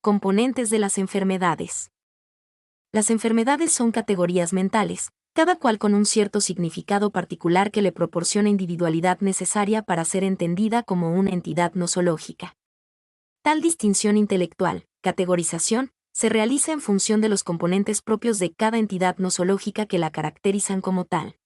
Componentes de las enfermedades. Las enfermedades son categorías mentales, cada cual con un cierto significado particular que le proporciona individualidad necesaria para ser entendida como una entidad nosológica. Tal distinción intelectual, categorización, se realiza en función de los componentes propios de cada entidad nosológica que la caracterizan como tal.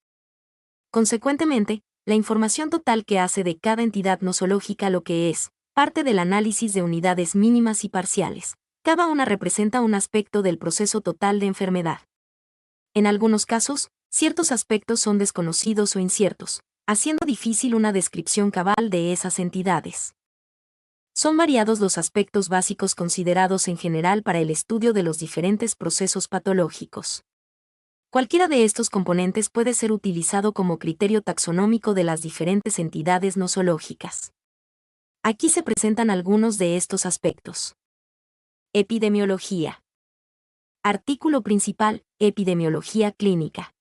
Consecuentemente, la información total que hace de cada entidad nosológica lo que es, parte del análisis de unidades mínimas y parciales. Cada una representa un aspecto del proceso total de enfermedad. En algunos casos, ciertos aspectos son desconocidos o inciertos, haciendo difícil una descripción cabal de esas entidades. Son variados los aspectos básicos considerados en general para el estudio de los diferentes procesos patológicos. Cualquiera de estos componentes puede ser utilizado como criterio taxonómico de las diferentes entidades nosológicas. Aquí se presentan algunos de estos aspectos. Epidemiología. Artículo principal, Epidemiología clínica.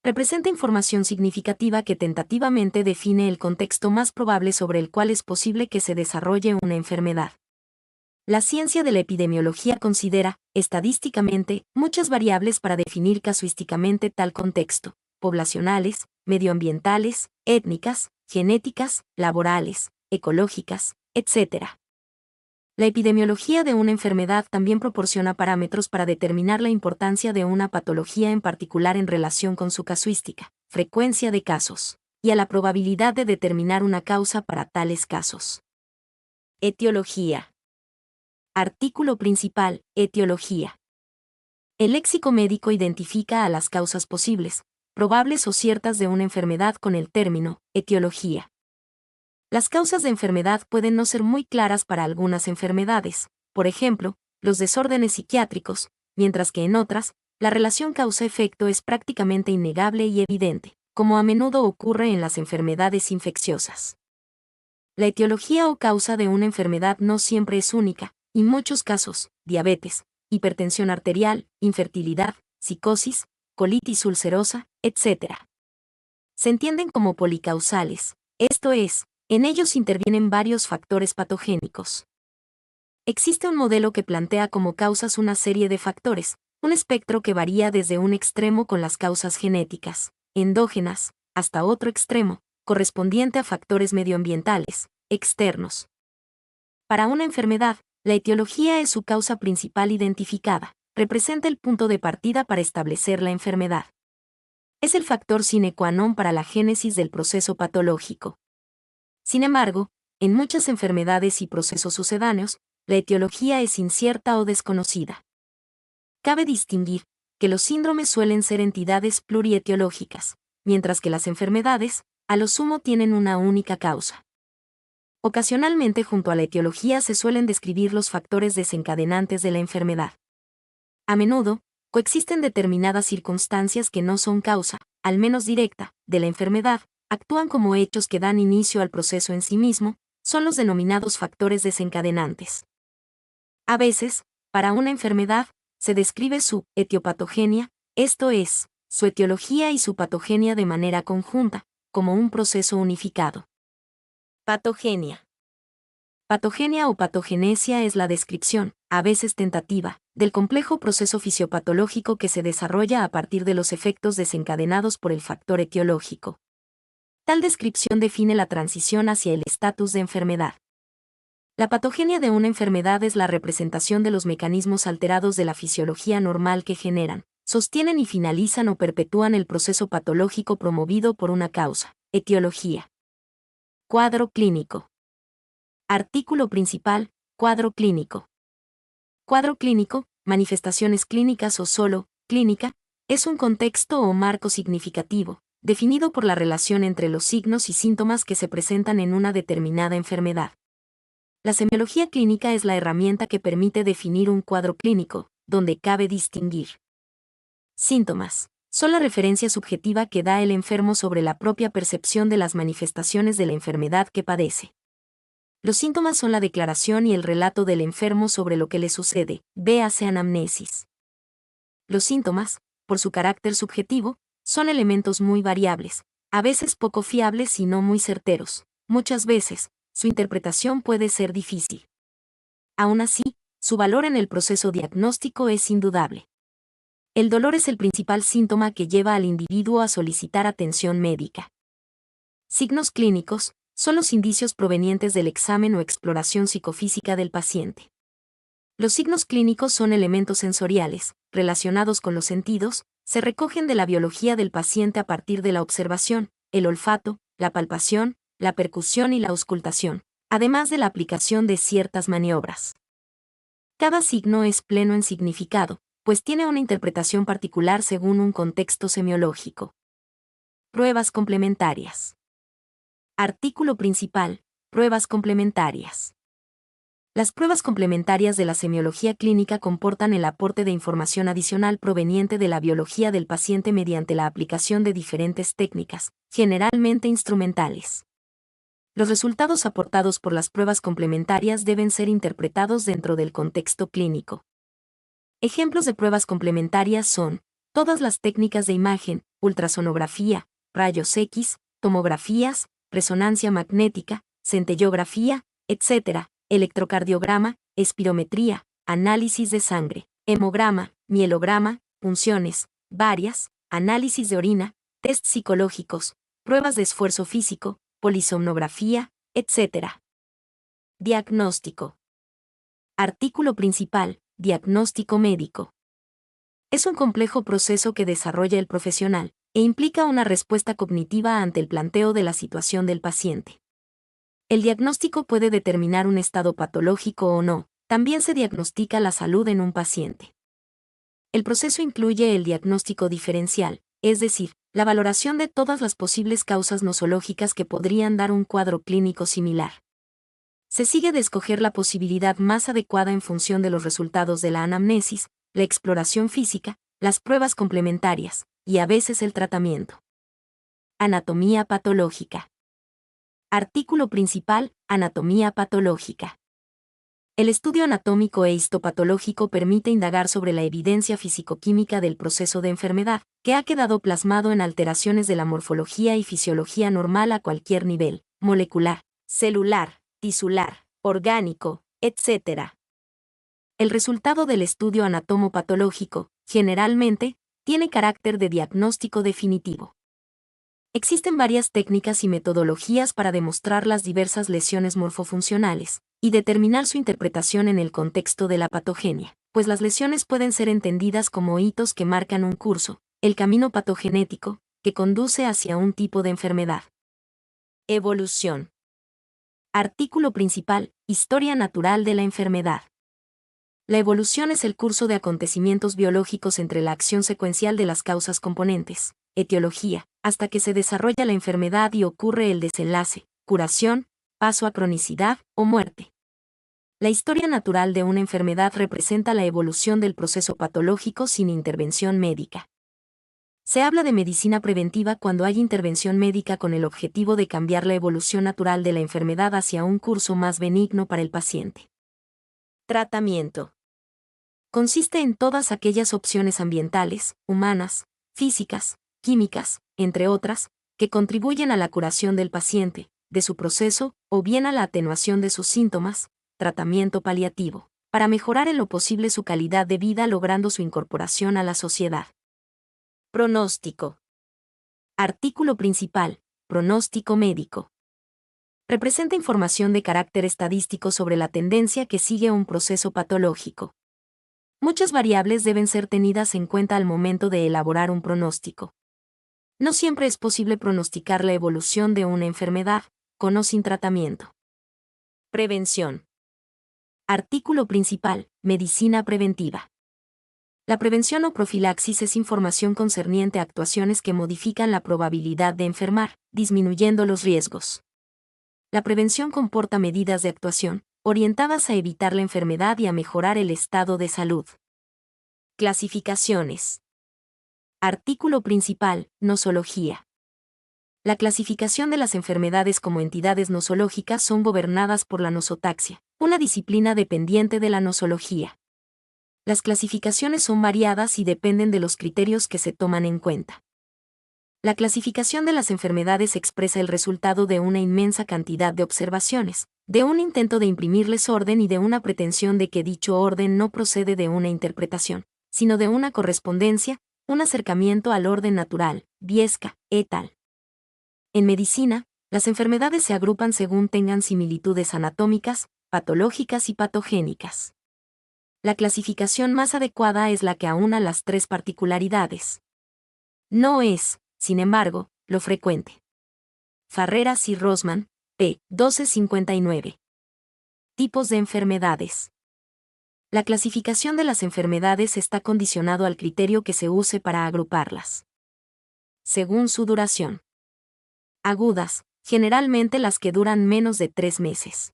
Representa información significativa que tentativamente define el contexto más probable sobre el cual es posible que se desarrolle una enfermedad. La ciencia de la epidemiología considera, estadísticamente, muchas variables para definir casuísticamente tal contexto: poblacionales, medioambientales, étnicas, genéticas, laborales, ecológicas, etc. La epidemiología de una enfermedad también proporciona parámetros para determinar la importancia de una patología en particular en relación con su casuística, frecuencia de casos, y a la probabilidad de determinar una causa para tales casos. Etiología. Artículo principal, Etiología. El léxico médico identifica a las causas posibles, probables o ciertas de una enfermedad con el término etiología. Las causas de enfermedad pueden no ser muy claras para algunas enfermedades, por ejemplo, los desórdenes psiquiátricos, mientras que en otras, la relación causa-efecto es prácticamente innegable y evidente, como a menudo ocurre en las enfermedades infecciosas. La etiología o causa de una enfermedad no siempre es única, y en muchos casos, diabetes, hipertensión arterial, infertilidad, psicosis, colitis ulcerosa, etc. Se entienden como policausales, esto es, en ellos intervienen varios factores patogénicos. Existe un modelo que plantea como causas una serie de factores, un espectro que varía desde un extremo con las causas genéticas, endógenas, hasta otro extremo, correspondiente a factores medioambientales, externos. Para una enfermedad, la etiología es su causa principal identificada, representa el punto de partida para establecer la enfermedad. Es el factor sine qua non para la génesis del proceso patológico. Sin embargo, en muchas enfermedades y procesos sucedáneos, la etiología es incierta o desconocida. Cabe distinguir que los síndromes suelen ser entidades plurietiológicas, mientras que las enfermedades, a lo sumo, tienen una única causa. Ocasionalmente, junto a la etiología se suelen describir los factores desencadenantes de la enfermedad. A menudo, coexisten determinadas circunstancias que no son causa, al menos directa, de la enfermedad, actúan como hechos que dan inicio al proceso en sí mismo, son los denominados factores desencadenantes. A veces, para una enfermedad, se describe su etiopatogenia, esto es, su etiología y su patogenia de manera conjunta, como un proceso unificado. Patogenia. Patogenia o patogenesia es la descripción, a veces tentativa, del complejo proceso fisiopatológico que se desarrolla a partir de los efectos desencadenados por el factor etiológico. Tal descripción define la transición hacia el estatus de enfermedad. La patogenia de una enfermedad es la representación de los mecanismos alterados de la fisiología normal que generan, sostienen y finalizan o perpetúan el proceso patológico promovido por una causa, etiología. Cuadro clínico. Artículo principal, Cuadro clínico. Cuadro clínico, manifestaciones clínicas o solo, clínica, es un contexto o marco significativo, definido por la relación entre los signos y síntomas que se presentan en una determinada enfermedad. La semiología clínica es la herramienta que permite definir un cuadro clínico, donde cabe distinguir. Síntomas. Son la referencia subjetiva que da el enfermo sobre la propia percepción de las manifestaciones de la enfermedad que padece. Los síntomas son la declaración y el relato del enfermo sobre lo que le sucede, véase anamnesis. Los síntomas, por su carácter subjetivo, son elementos muy variables, a veces poco fiables y no muy certeros. Muchas veces, su interpretación puede ser difícil. Aún así, su valor en el proceso diagnóstico es indudable. El dolor es el principal síntoma que lleva al individuo a solicitar atención médica. Signos clínicos son los indicios provenientes del examen o exploración psicofísica del paciente. Los signos clínicos son elementos sensoriales, relacionados con los sentidos, se recogen de la biología del paciente a partir de la observación, el olfato, la palpación, la percusión y la auscultación, además de la aplicación de ciertas maniobras. Cada signo es pleno en significado, pues tiene una interpretación particular según un contexto semiológico. Pruebas complementarias. Artículo principal. Pruebas complementarias. Las pruebas complementarias de la semiología clínica comportan el aporte de información adicional proveniente de la biología del paciente mediante la aplicación de diferentes técnicas, generalmente instrumentales. Los resultados aportados por las pruebas complementarias deben ser interpretados dentro del contexto clínico. Ejemplos de pruebas complementarias son todas las técnicas de imagen, ultrasonografía, rayos X, tomografías, resonancia magnética, centellografía, etc., electrocardiograma, espirometría, análisis de sangre, hemograma, mielograma, punciones, varias, análisis de orina, test psicológicos, pruebas de esfuerzo físico, polisomnografía, etc. Diagnóstico. Artículo principal. Diagnóstico médico. Es un complejo proceso que desarrolla el profesional, e implica una respuesta cognitiva ante el planteo de la situación del paciente. El diagnóstico puede determinar un estado patológico o no, también se diagnostica la salud en un paciente. El proceso incluye el diagnóstico diferencial, es decir, la valoración de todas las posibles causas nosológicas que podrían dar un cuadro clínico similar. Se sigue de escoger la posibilidad más adecuada en función de los resultados de la anamnesis, la exploración física, las pruebas complementarias, y a veces el tratamiento. Anatomía patológica. Artículo principal. Anatomía patológica. El estudio anatómico e histopatológico permite indagar sobre la evidencia fisicoquímica del proceso de enfermedad, que ha quedado plasmado en alteraciones de la morfología y fisiología normal a cualquier nivel, molecular, celular, tisular, orgánico, etc. El resultado del estudio anatomopatológico, generalmente, tiene carácter de diagnóstico definitivo. Existen varias técnicas y metodologías para demostrar las diversas lesiones morfofuncionales y determinar su interpretación en el contexto de la patogenia, pues las lesiones pueden ser entendidas como hitos que marcan un curso, el camino patogenético, que conduce hacia un tipo de enfermedad. Evolución. Artículo principal. Historia natural de la enfermedad. La evolución es el curso de acontecimientos biológicos entre la acción secuencial de las causas componentes, etiología, hasta que se desarrolla la enfermedad y ocurre el desenlace, curación, paso a cronicidad o muerte. La historia natural de una enfermedad representa la evolución del proceso patológico sin intervención médica. Se habla de medicina preventiva cuando hay intervención médica con el objetivo de cambiar la evolución natural de la enfermedad hacia un curso más benigno para el paciente. Tratamiento. Consiste en todas aquellas opciones ambientales, humanas, físicas, químicas, entre otras, que contribuyen a la curación del paciente, de su proceso, o bien a la atenuación de sus síntomas, tratamiento paliativo, para mejorar en lo posible su calidad de vida logrando su incorporación a la sociedad. Pronóstico. Artículo principal. Pronóstico médico. Representa información de carácter estadístico sobre la tendencia que sigue un proceso patológico. Muchas variables deben ser tenidas en cuenta al momento de elaborar un pronóstico. No siempre es posible pronosticar la evolución de una enfermedad, con o sin tratamiento. Prevención. Artículo principal. Medicina preventiva. La prevención o profilaxis es información concerniente a actuaciones que modifican la probabilidad de enfermar, disminuyendo los riesgos. La prevención comporta medidas de actuación, orientadas a evitar la enfermedad y a mejorar el estado de salud. Clasificaciones. Artículo principal. Nosología. La clasificación de las enfermedades como entidades nosológicas son gobernadas por la nosotaxia, una disciplina dependiente de la nosología. Las clasificaciones son variadas y dependen de los criterios que se toman en cuenta. La clasificación de las enfermedades expresa el resultado de una inmensa cantidad de observaciones, de un intento de imprimirles orden y de una pretensión de que dicho orden no procede de una interpretación, sino de una correspondencia, un acercamiento al orden natural, Biesca, et al. En medicina, las enfermedades se agrupan según tengan similitudes anatómicas, patológicas y patogénicas. La clasificación más adecuada es la que aúna las tres particularidades. No es, sin embargo, lo frecuente. Farreras y Rosman, p. 1259. Tipos de enfermedades. La clasificación de las enfermedades está condicionado al criterio que se use para agruparlas. Según su duración. Agudas, generalmente las que duran menos de 3 meses.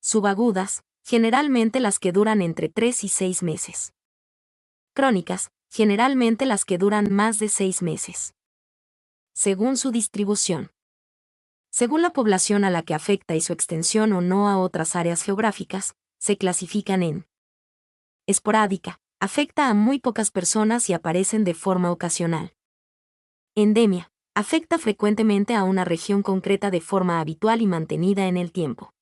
Subagudas, generalmente las que duran entre 3 y 6 meses. Crónicas, generalmente las que duran más de 6 meses. Según su distribución. Según la población a la que afecta y su extensión o no a otras áreas geográficas, se clasifican en esporádica, afecta a muy pocas personas y aparecen de forma ocasional. Endemia, afecta frecuentemente a una región concreta de forma habitual y mantenida en el tiempo.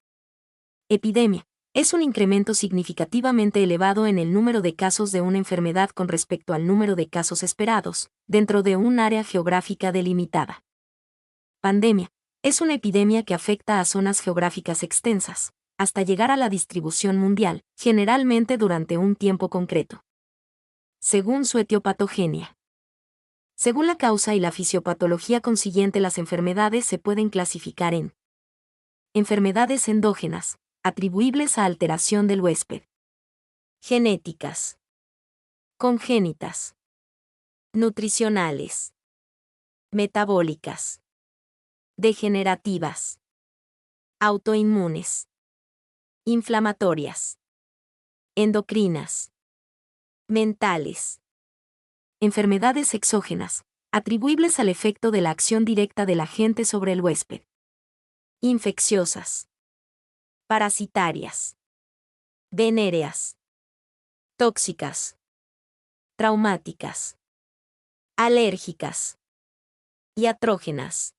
Epidemia, es un incremento significativamente elevado en el número de casos de una enfermedad con respecto al número de casos esperados, dentro de un área geográfica delimitada. Pandemia, es una epidemia que afecta a zonas geográficas extensas, hasta llegar a la distribución mundial, generalmente durante un tiempo concreto. Según su etiopatogenia. Según la causa y la fisiopatología consiguiente, las enfermedades se pueden clasificar en enfermedades endógenas, atribuibles a alteración del huésped. Genéticas. Congénitas. Nutricionales. Metabólicas. Degenerativas. Autoinmunes. Inflamatorias. Endocrinas. Mentales. Enfermedades exógenas, atribuibles al efecto de la acción directa del agente sobre el huésped. Infecciosas. Parasitarias. Venéreas. Tóxicas. Traumáticas. Alérgicas. Iatrógenas.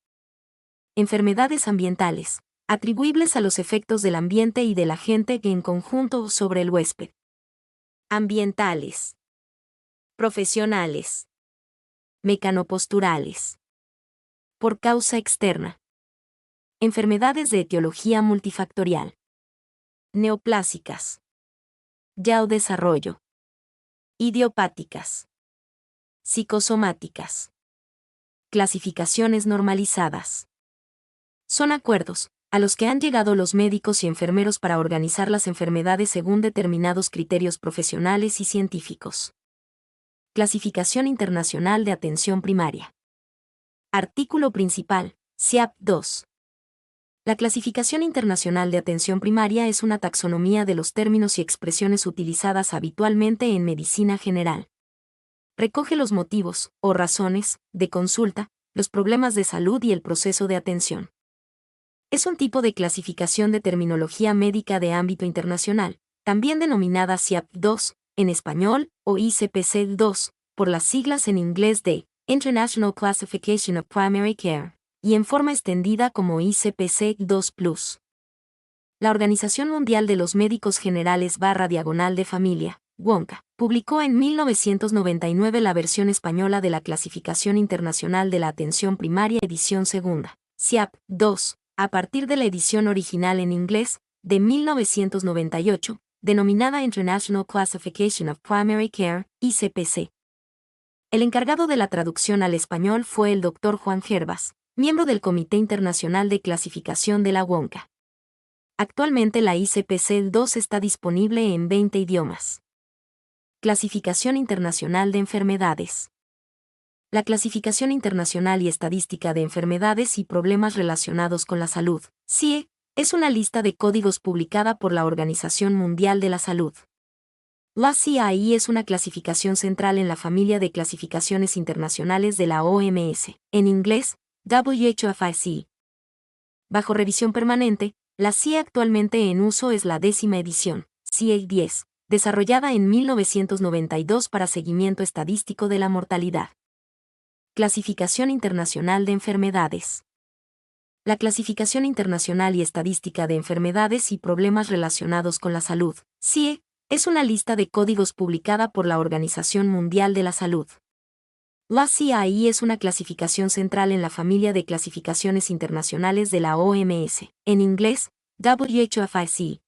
Enfermedades ambientales, atribuibles a los efectos del ambiente y del agente en conjunto sobre el huésped. Ambientales. Profesionales. Mecanoposturales. Por causa externa. Enfermedades de etiología multifactorial. Neoplásicas. Ya o desarrollo. Idiopáticas. Psicosomáticas. Clasificaciones normalizadas. Son acuerdos, a los que han llegado los médicos y enfermeros para organizar las enfermedades según determinados criterios profesionales y científicos. Clasificación Internacional de Atención Primaria. Artículo principal, CIAP 2. La Clasificación Internacional de Atención Primaria es una taxonomía de los términos y expresiones utilizadas habitualmente en medicina general. Recoge los motivos, o razones, de consulta, los problemas de salud y el proceso de atención. Es un tipo de clasificación de terminología médica de ámbito internacional, también denominada CIAP 2, en español, o ICPC 2, por las siglas en inglés de International Classification of Primary Care, y en forma extendida como ICPC 2+. La Organización Mundial de los Médicos Generales /Diagonal de Familia, WOMCA, publicó en 1999 la versión española de la Clasificación Internacional de la Atención Primaria edición segunda, CIAP 2, a partir de la edición original en inglés, de 1998, denominada International Classification of Primary Care, ICPC. El encargado de la traducción al español fue el Dr. Juan Gervas, miembro del Comité Internacional de Clasificación de la WOMCA. Actualmente la ICPC-2 está disponible en 20 idiomas. Clasificación Internacional de Enfermedades. La Clasificación Internacional y Estadística de Enfermedades y Problemas Relacionados con la Salud, CIE, es una lista de códigos publicada por la Organización Mundial de la Salud. La CIE es una clasificación central en la familia de clasificaciones internacionales de la OMS, en inglés, WHOFIC. Bajo revisión permanente, la CIE actualmente en uso es la 10ª edición, CIE 10, desarrollada en 1992 para seguimiento estadístico de la mortalidad. Clasificación Internacional de Enfermedades. La Clasificación Internacional y Estadística de Enfermedades y Problemas Relacionados con la Salud, CIE, es una lista de códigos publicada por la Organización Mundial de la Salud. La CIE es una clasificación central en la familia de clasificaciones internacionales de la OMS, en inglés, WHOFIC.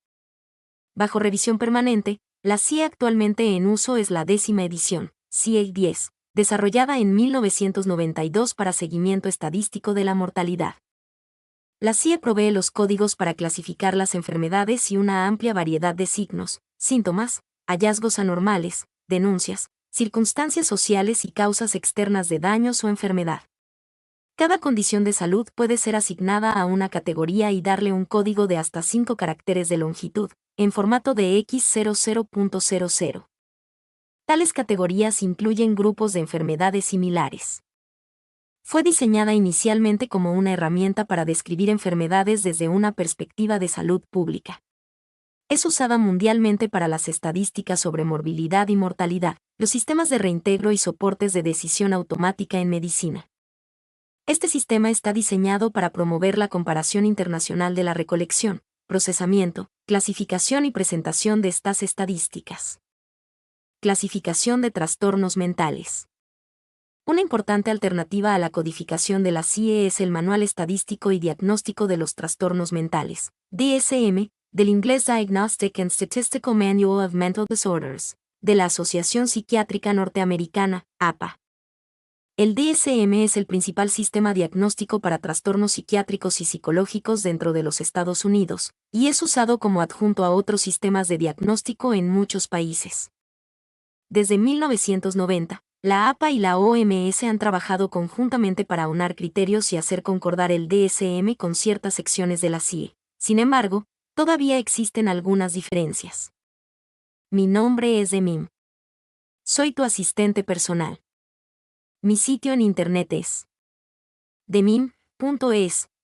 Bajo revisión permanente, la CIE actualmente en uso es la 10ª edición, CIE 10, desarrollada en 1992 para seguimiento estadístico de la mortalidad. La CIE provee los códigos para clasificar las enfermedades y una amplia variedad de signos, síntomas, hallazgos anormales, denuncias, circunstancias sociales y causas externas de daños o enfermedad. Cada condición de salud puede ser asignada a una categoría y darle un código de hasta 5 caracteres de longitud, en formato de X00.00. Tales categorías incluyen grupos de enfermedades similares. Fue diseñada inicialmente como una herramienta para describir enfermedades desde una perspectiva de salud pública. Es usada mundialmente para las estadísticas sobre morbilidad y mortalidad, los sistemas de reintegro y soportes de decisión automática en medicina. Este sistema está diseñado para promover la comparación internacional de la recolección, procesamiento, clasificación y presentación de estas estadísticas. Clasificación de trastornos mentales. Una importante alternativa a la codificación de la CIE es el Manual Estadístico y Diagnóstico de los Trastornos Mentales, DSM, del inglés Diagnostic and Statistical Manual of Mental Disorders, de la Asociación Psiquiátrica Norteamericana, APA. El DSM es el principal sistema diagnóstico para trastornos psiquiátricos y psicológicos dentro de los Estados Unidos, y es usado como adjunto a otros sistemas de diagnóstico en muchos países. Desde 1990, la APA y la OMS han trabajado conjuntamente para aunar criterios y hacer concordar el DSM con ciertas secciones de la CIE. Sin embargo, todavía existen algunas diferencias. Mi nombre es Demim. Soy tu asistente personal. Mi sitio en internet es demim.es.tl.